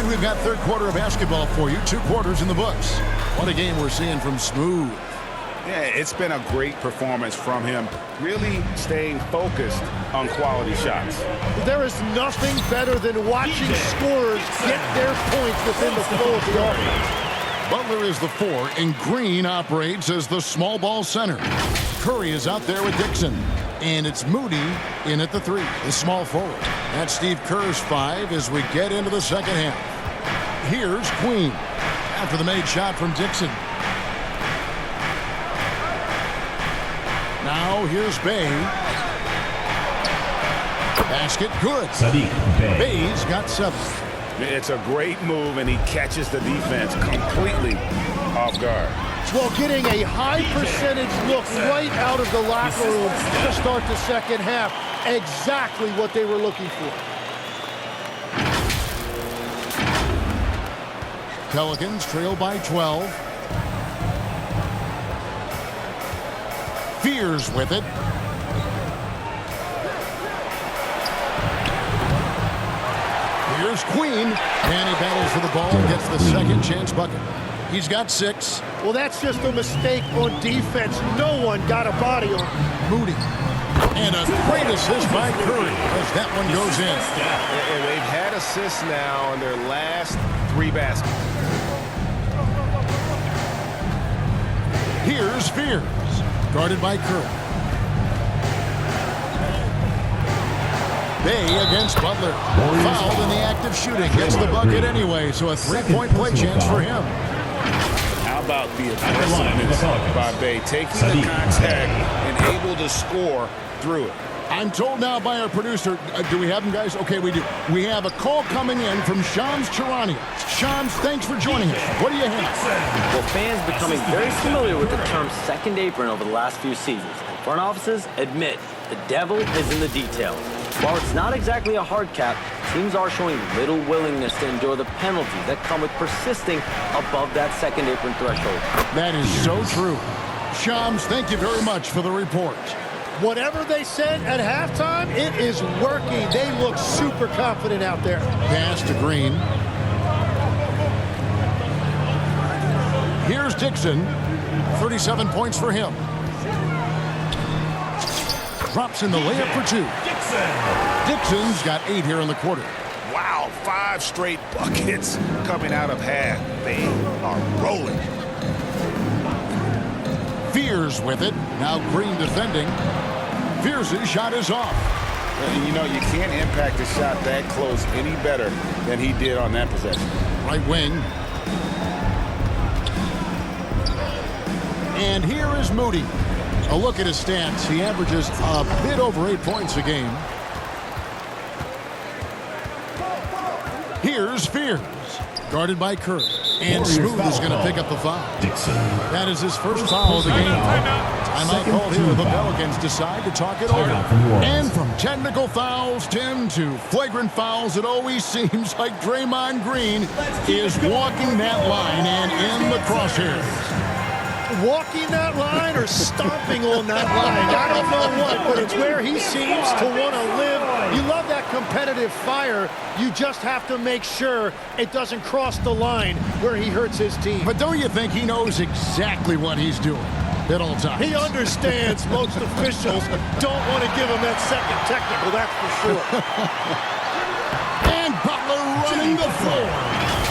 And we've got third quarter of basketball for you. 2 quarters in the books. What a game we're seeing from Smooth. Yeah, it's been a great performance from him, really staying focused on quality shots. There is nothing better than watching scorers get their points within the flow of the offense. Butler is the 4, and Green operates as the small ball center. Curry is out there with Dixon, and it's Moody in at the 3, the small forward. That's Steve Kerr's 5 as we get into the second half. Here's Queen after the made shot from Dixon. Now here's Bay. Basket good. Bay's got 7. It's a great move, and he catches the defense completely off guard. Well, getting a high percentage look right out of the locker room to start the second half. Exactly what they were looking for. Pelicans trail by 12. Fears with it. Here's Queen, and he battles for the ball and gets the second chance bucket. He's got 6. Well, that's just a mistake on defense. No one got a body on him. Moody. And a great assist by Curry as that one goes in. And they've had assists now in their last 3 baskets. Here's Fears, guarded by Curry. Bay against Butler. Fouled in the act of shooting. Gets the bucket anyway, so a 3-point play chance for him. How about the aggressiveness by Bay, taking the contact and able to score through it. I'm told now by our producer, do we have him, guys? Okay, we do. We have a call coming in from Shams Charania. Shams, thanks for joining us. What do you have? Well, fans becoming very familiar with the term second apron over the last few seasons. And front offices admit the devil is in the details. While it's not exactly a hard cap, teams are showing little willingness to endure the penalties that come with persisting above that second apron threshold. That is so true. Shams, thank you very much for the report. Whatever they said at halftime, it is working. They look super confident out there. Pass to Green. Here's Dixon. 37 points for him. Drops in the layup for 2. Dixon's got 8 here in the quarter. Wow, 5 straight buckets coming out of half. They are rolling. Fears with it. Now Green defending. Fears' shot is off. And you know, you can't impact a shot that close any better than he did on that possession. Right wing. And here is Moody. A look at his stats. He averages a bit over 8 points a game. Here's Fears, guarded by Curry. And Smooth is going to pick up the foul. Dixon. That is his first foul of the game. Timeout called here. The Pelicans decide to talk it over. And from technical fouls, Tim, to flagrant fouls, it always seems like Draymond Green is walking that line and in the crosshairs. Walking that line or stomping on that line. I don't know what, but it's where he seems to want to live. You love that competitive fire. You just have to make sure it doesn't cross the line where he hurts his team. But don't you think he knows exactly what he's doing at all times? He understands most officials don't want to give him that second technical, that's for sure. And Butler running the floor.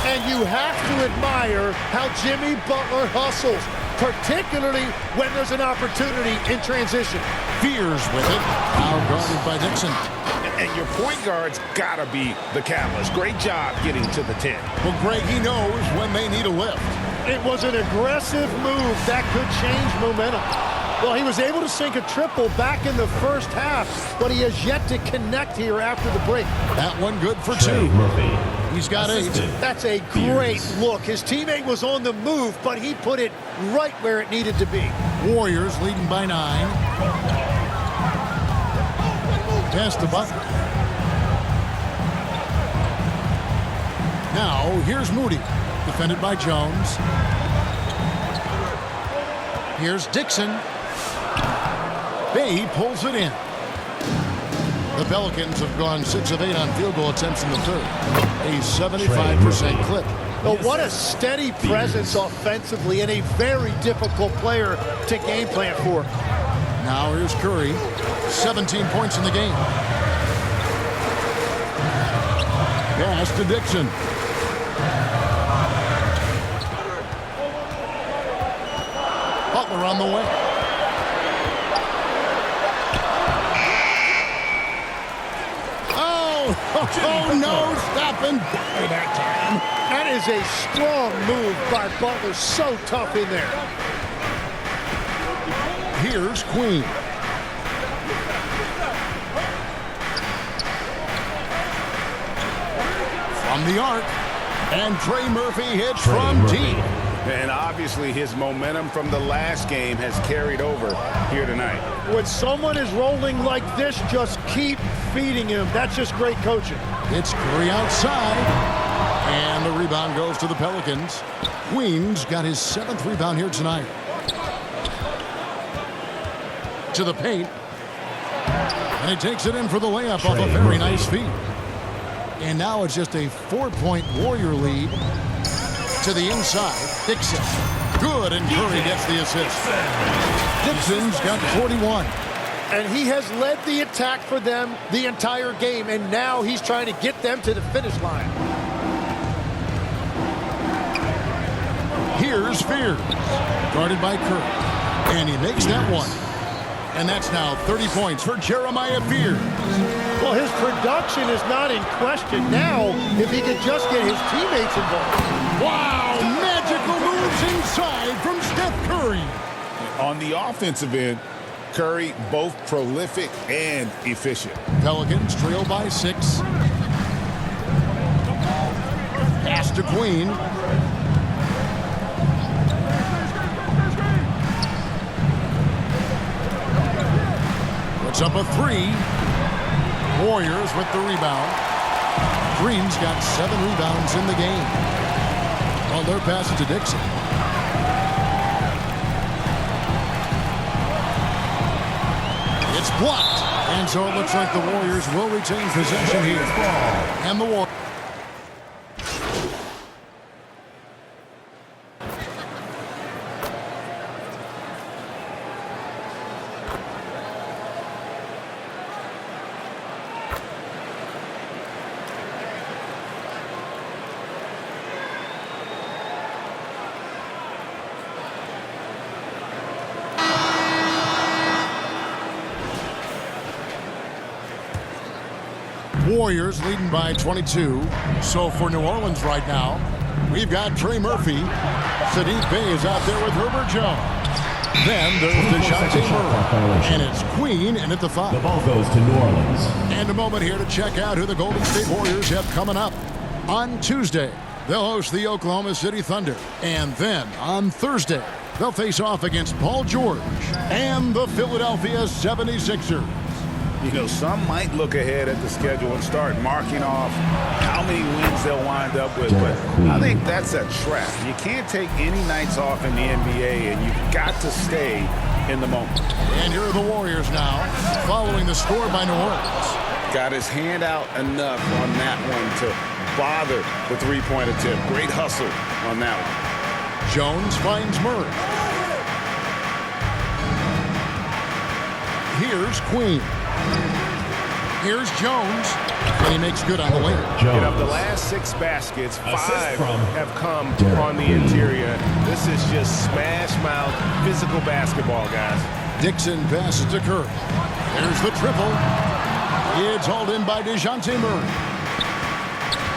And you have to admire how Jimmy Butler hustles, particularly when there's an opportunity in transition. Fears with it. Now guarded by Dixon. And your point guard's got to be the catalyst. Great job getting to the 10. Well, Greg, he knows when they need a lift. It was an aggressive move that could change momentum. Well, he was able to sink a triple back in the first half, but he has yet to connect here after the break. That one good for 2. He's got 8. That's a great look. His teammate was on the move, but he put it right where it needed to be. Warriors leading by 9. Pass to Butler. Now, here's Moody. Defended by Jones. Here's Dixon. Bay pulls it in. The The Pelicans have gone 6 of 8 on field goal attempts in the third. A 75% clip. Well, what a steady presence offensively and a very difficult player to game plan for. Now here's Curry. 17 points in the game. Pass to Dixon. Butler on the way. Oh, no, stopping by that time. That is a strong move by Butler. So tough in there. Here's Queen. From the arc. And Trey Murphy hits from deep. And obviously his momentum from the last game has carried over here tonight. When someone is rolling like this, just keep feeding him. That's just great coaching. It's Curry outside. And the rebound goes to the Pelicans. Queen's got his 7th rebound here tonight. To the paint. And he takes it in for the layup off a very nice feed. And now it's just a 4-point Warrior lead. To the inside, Dixon. Good, and Curry gets the assist. Dixon's got 41. And he has led the attack for them the entire game, and now he's trying to get them to the finish line. Here's Fears. Guarded by Curry. And he makes that one. And that's now 30 points for Jeremiah Fears. Well, his production is not in question now if he could just get his teammates involved. Wow, magical moves inside from Steph Curry. On the offensive end, Curry both prolific and efficient. Pelicans trail by 6. Pass to Queen. Puts up a 3. Warriors with the rebound. Green's got 7 rebounds in the game. Well, they're passing to Dixon. It's blocked. And so it looks like the Warriors will retain possession here. And the Warriors. Warriors leading by 22. So for New Orleans right now, we've got Trey Murphy. Sadiq Bey is out there with Herbert Jones. Then there's DeJounte Murray. And it's Queen in at the 5. The ball goes to New Orleans. And a moment here to check out who the Golden State Warriors have coming up. On Tuesday, they'll host the Oklahoma City Thunder. And then on Thursday, they'll face off against Paul George and the Philadelphia 76ers. You know, some might look ahead at the schedule and start marking off how many wins they'll wind up with, but I think that's a trap. You can't take any nights off in the NBA, and you've got to stay in the moment. And here are the Warriors now, following the score by New Orleans. Got his hand out enough on that one to bother the three-point attempt. Great hustle on that one. Jones finds Murray. Here's Queen. Here's Jones, and he makes good on the way. And of the last 6 baskets, 5 have come on the interior. This is just smash mouth physical basketball, guys. Dixon passes to Curry. There's the triple. It's hauled in by DeJounte Murray.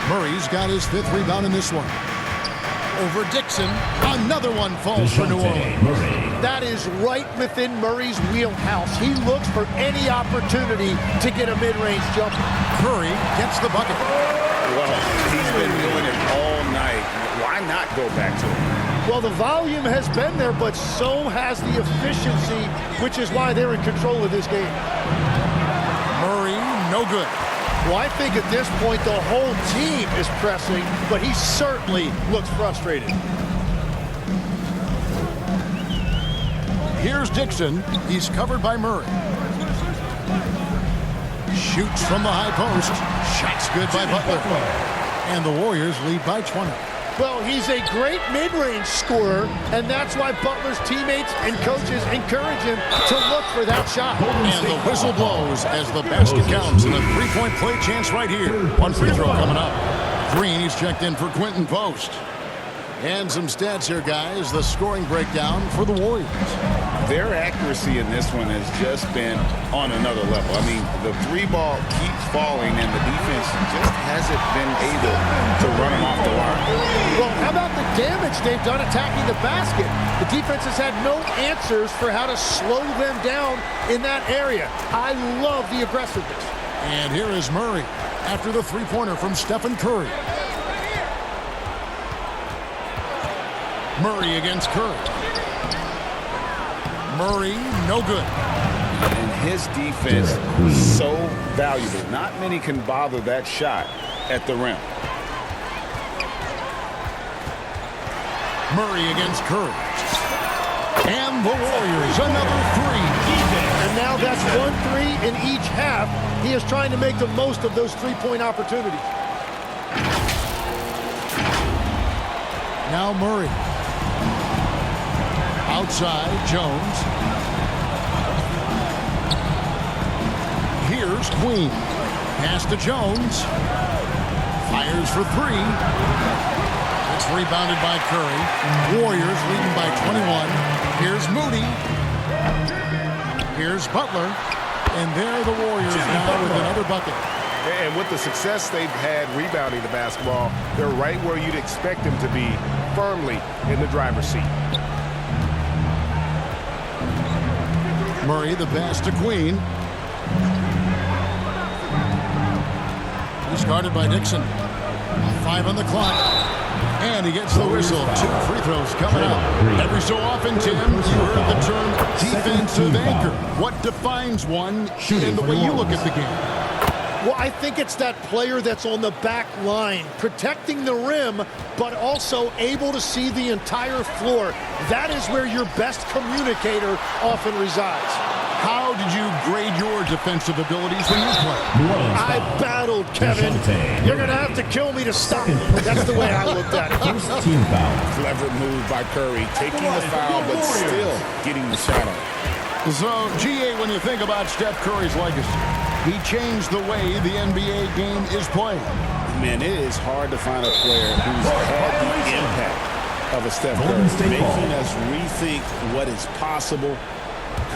Murray's got his 5th rebound in this one. Over Dixon. Another one falls for New Orleans. That is right within Murray's wheelhouse. He looks for any opportunity to get a mid-range jumper. Curry gets the bucket. Well, he's been doing it all night. Why not go back to it? Well, the volume has been there, but so has the efficiency, which is why they're in control of this game. Murray, no good. Well, I think at this point, the whole team is pressing, but he certainly looks frustrated. Here's Dixon. He's covered by Murray. Shoots from the high post. Shot's good by Butler. And the Warriors lead by 20. Well, he's a great mid-range scorer, and that's why Butler's teammates and coaches encourage him to look for that shot. And the whistle blows as the basket counts, and a three-point play chance right here. One free throw coming up. Green, he's checked in for Quinton Post. And some stats here, guys. The scoring breakdown for the Warriors. Their accuracy in this one has just been on another level. I mean, the three ball keeps falling, and the defense just hasn't been able to run them off the line. Well, how about the damage they've done attacking the basket? The defense has had no answers for how to slow them down in that area. I love the aggressiveness. And here is Murray after the three-pointer from Stephen Curry. Murray against Curry. Murray, no good. And his defense so valuable. Not many can bother that shot at the rim. Murray against Curry. And the Warriors, another three. And now that's 1-3 in each half. He is trying to make the most of those three-point opportunities. Now Murray. Outside, Jones. Here's Queen. Pass to Jones. Fires for three. It's rebounded by Curry. Warriors leading by 21. Here's Moody. Here's Butler. And there the Warriors now with another bucket. And with the success they've had rebounding the basketball, they're right where you'd expect them to be, firmly in the driver's seat. Murray, the pass to Queen. He's guarded by Dixon. 5 on the clock. And he gets the whistle. 2 free throws coming up. Every so often, Tim, you heard the term defensive anchor. What defines one in the way you look at the game? Well, I think it's that player that's on the back line, protecting the rim, but also able to see the entire floor. That is where your best communicator often resides. How did you grade your defensive abilities when you played? I battled, Kevin. You're going to have to kill me to stop. That's the way I looked at it. Team foul. Clever move by Curry, taking the foul, but still getting the shot on. So, GA, when you think about Steph Curry's legacy, he changed the way the NBA game is played. Man, it is hard to find a player who's had the impact of a Steph Curry, making us rethink what is possible.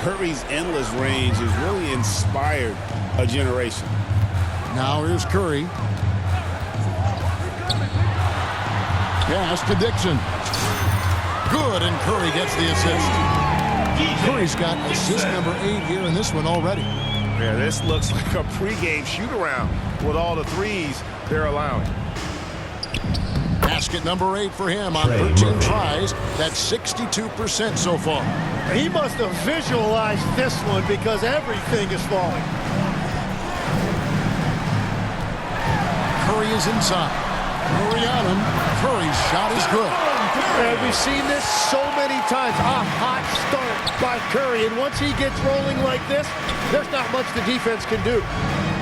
Curry's endless range has really inspired a generation. Now here's Curry. Pass to Dixon. Good, and Curry gets the assist. Curry's got assist number 8 here in this one already. Yeah, this looks like a pregame shoot-around with all the threes they're allowing. Basket number 8 for him on 13 tries. That's 62% so far. He must have visualized this one because everything is falling. Curry is inside. Murray on him. Curry's shot is good. And we've seen this so many times. A hot start by Curry, and once he gets rolling like this, there's not much the defense can do.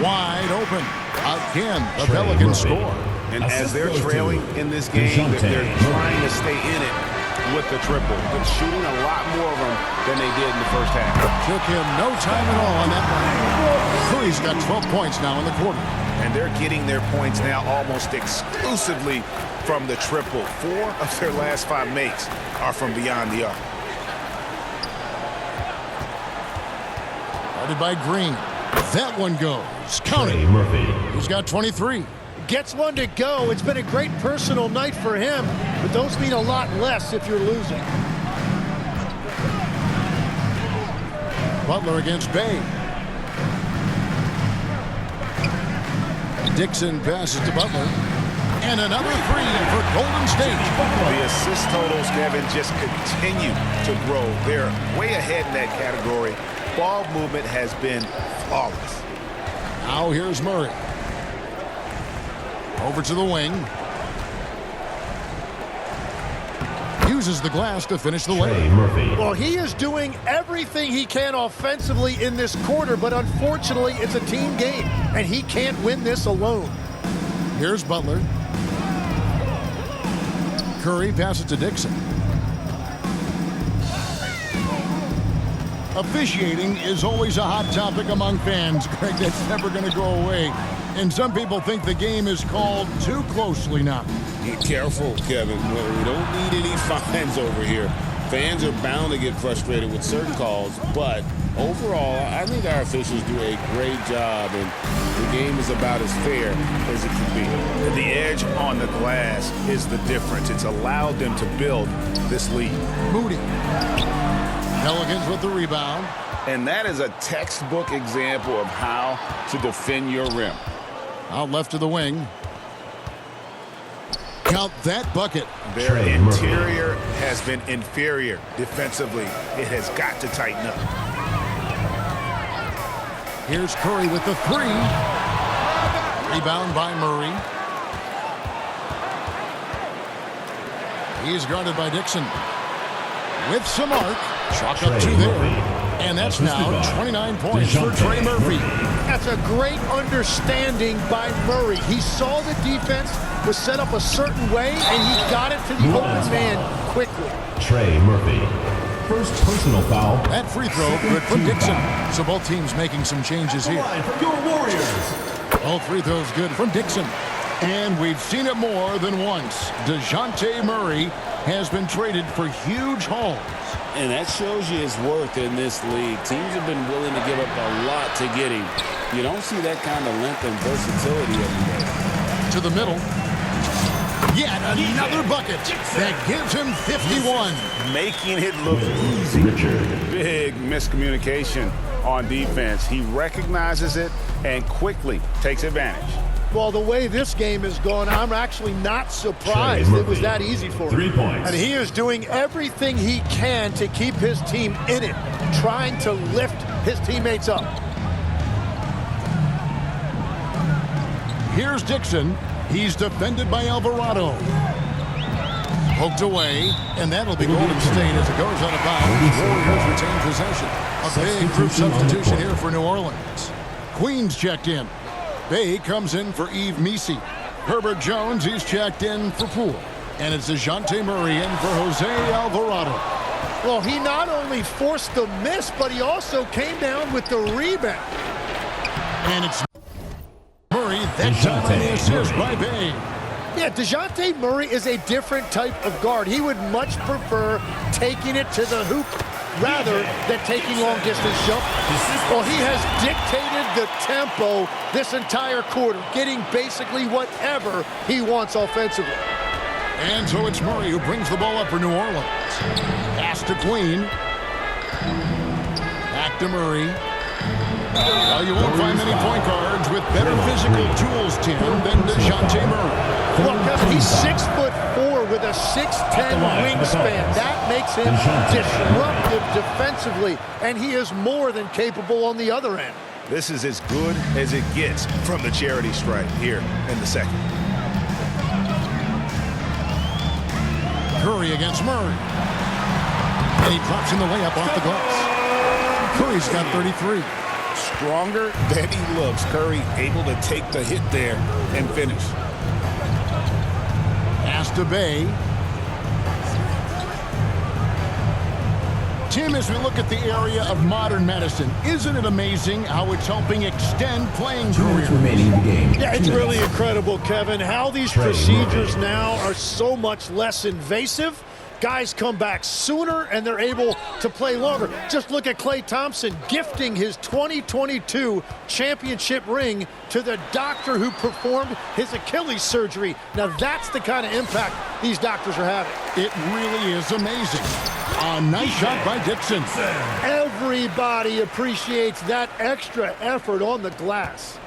Wide open. Again, the Pelicans score. And as they're trailing in this game, they're trying to stay in it with the triple. But shooting a lot more of them than they did in the first half. Took him no time at all on that one. Curry's got 12 points now in the quarter. And they're getting their points now almost exclusively from the triple. 4 of their last 5 makes are from beyond the arc. Guarded by Green. That one goes. Count it. He's got 23. Gets one to go. It's been a great personal night for him, but those mean a lot less if you're losing. Butler against Bay. Dixon passes to Butler. And another three for Golden State. The assist totals, Kevin, just continue to grow. They're way ahead in that category. Ball movement has been flawless. Now here's Murray. Over to the wing. uses the glass to finish the Trey layup. Murphy. Well, he is doing everything he can offensively in this quarter, but unfortunately, it's a team game, and he can't win this alone. Here's Butler. Curry passes to Dixon. Officiating is always a hot topic among fans, Greg. That's never going to go away. And some people think the game is called too closely now. Be careful, Kevin. We don't need any fines over here. Fans are bound to get frustrated with certain calls, but overall, I think our officials do a great job, and the game is about as fair as it can be. The edge on the glass is the difference. It's allowed them to build this lead. Moody. Pelicans with the rebound. And that is a textbook example of how to defend your rim. Out left to the wing. Count that bucket. Their Trey interior has been inferior defensively. It has got to tighten up. Here's Curry with the three. Rebound by Murray. He's guarded by Dixon. With some arc. Chalk up two there. And that's now 29 points for Trey Murphy. That's a great understanding by Murray. He saw the defense was set up a certain way, and he got it to the open man quickly. Trey Murphy. First personal foul. That free throw good from Dixon. So both teams making some changes here. For your Warriors. All free throws good from Dixon. And we've seen it more than once. DeJounte Murray has been traded for huge hauls. And that shows you his worth in this league. Teams have been willing to give up a lot to get him. You don't see that kind of length and versatility every day. To the middle. Yet another bucket that gives him 51. Making it look easy. Big miscommunication on defense. He recognizes it and quickly takes advantage. Well, the way this game has gone, I'm actually not surprised it was that easy for him. 3 points. And he is doing everything he can to keep his team in it, trying to lift his teammates up. Here's Dixon. He's defended by Alvarado. Poked away, and that'll be Golden State as it goes out of bounds. Warriors retain possession. A big group substitution here for New Orleans. Queens checked in. Bay comes in for Yves Missi. Herbert Jones, he's checked in for Poole. And it's DeJounte Murray in for Jose Alvarado. Well, he not only forced the miss, but he also came down with the rebound. And it's Murray, that time on the assist by Bay. Yeah, DeJounte Murray is a different type of guard. He would much prefer taking it to the hoop rather than taking long-distance jump. Well, he has dictated the tempo this entire quarter, getting basically whatever he wants offensively. And so it's Murray who brings the ball up for New Orleans. Pass to Queen. Back to Murray. Well, you won't find many point guards with better physical tools, Tim, than DeJounte Murray. Well, Kevin, he's 6'4" with a 6'10" wingspan. That makes him disruptive defensively, and he is more than capable on the other end. This is as good as it gets from the charity stripe here in the second. Curry against Murray. And he drops in the layup off the glass. Curry's got 33. Stronger than he looks. Curry able to take the hit there and finish. Pass to Bay. Tim, as we look at the area of modern medicine, isn't it amazing how it's helping extend playing careers? Remaining in the game. Yeah, it's really incredible, Kevin, how these procedures now are so much less invasive. Guys come back sooner, and they're able to play longer. Just look at Klay Thompson gifting his 2022 championship ring to the doctor who performed his Achilles surgery. Now, that's the kind of impact these doctors are having. It really is amazing. A nice shot by Dixon. Everybody appreciates that extra effort on the glass.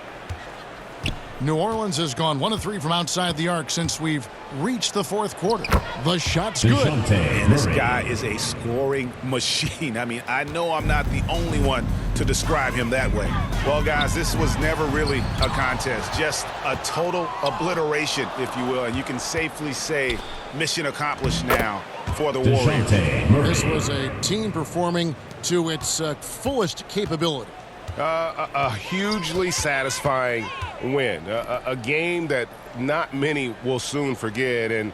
New Orleans has gone 1 of 3 from outside the arc since we've reached the fourth quarter. The shot's good. And this guy is a scoring machine. I mean, I know I'm not the only one to describe him that way. Well, guys, this was never really a contest, just a total obliteration, if you will. And you can safely say mission accomplished now for the Warriors. This was a team performing to its fullest capability. A hugely satisfying win. A game that not many will soon forget. And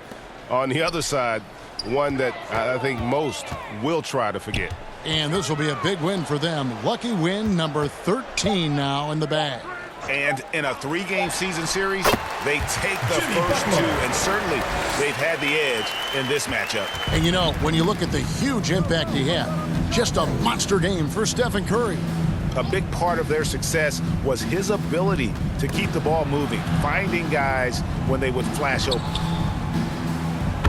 on the other side, one that I think most will try to forget. And this will be a big win for them. Lucky win number 13 now in the bag. And in a 3-game season series, they take the first 2, and certainly they've had the edge in this matchup. And you know, when you look at the huge impact he had, just a monster game for Stephen Curry. A big part of their success was his ability to keep the ball moving, finding guys when they would flash open.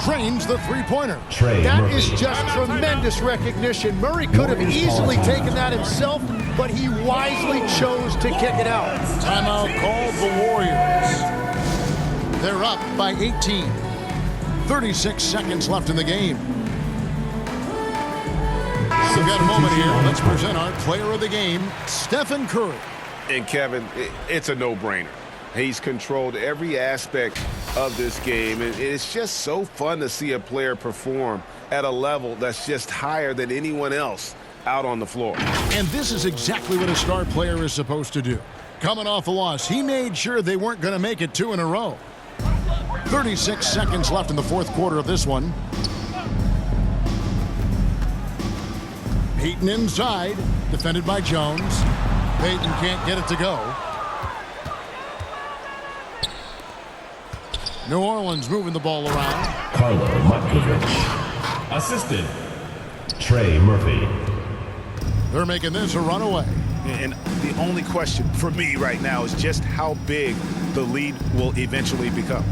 Drains the three-pointer. That is just tremendous recognition. Murray could have easily taken that himself, but he wisely chose to kick it out. Timeout called the Warriors. They're up by 18. 36 seconds left in the game. We've got a moment here. Let's present our player of the game, Stephen Curry. And Kevin, it's a no-brainer. He's controlled every aspect of this game, and it's just so fun to see a player perform at a level that's just higher than anyone else out on the floor. And this is exactly what a star player is supposed to do. Coming off a loss, he made sure they weren't going to make it 2 in a row. 36 seconds left in the fourth quarter of this one. Payton inside, defended by Jones. Payton can't get it to go. New Orleans moving the ball around. Carlo Matkovic. Assisted, Trey Murphy. They're making this a runaway. And the only question for me right now is just how big the lead will eventually become.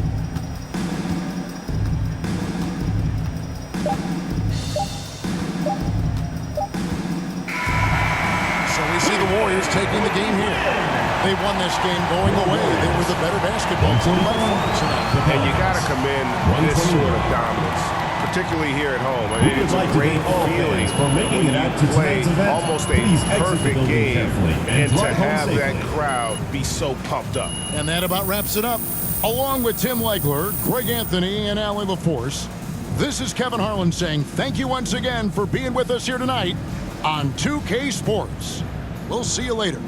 So we see the Warriors taking the game here. They won this game going away. They were the better basketball team by far tonight. And you got to commend this sort of dominance, particularly here at home. I mean, it's a great feeling when you play almost a perfect game and to have that crowd be so pumped up. And that about wraps it up. Along with Tim Legler, Greg Anthony, and Allie LaForce, this is Kevin Harlan saying thank you once again for being with us here tonight on 2K Sports. We'll see you later.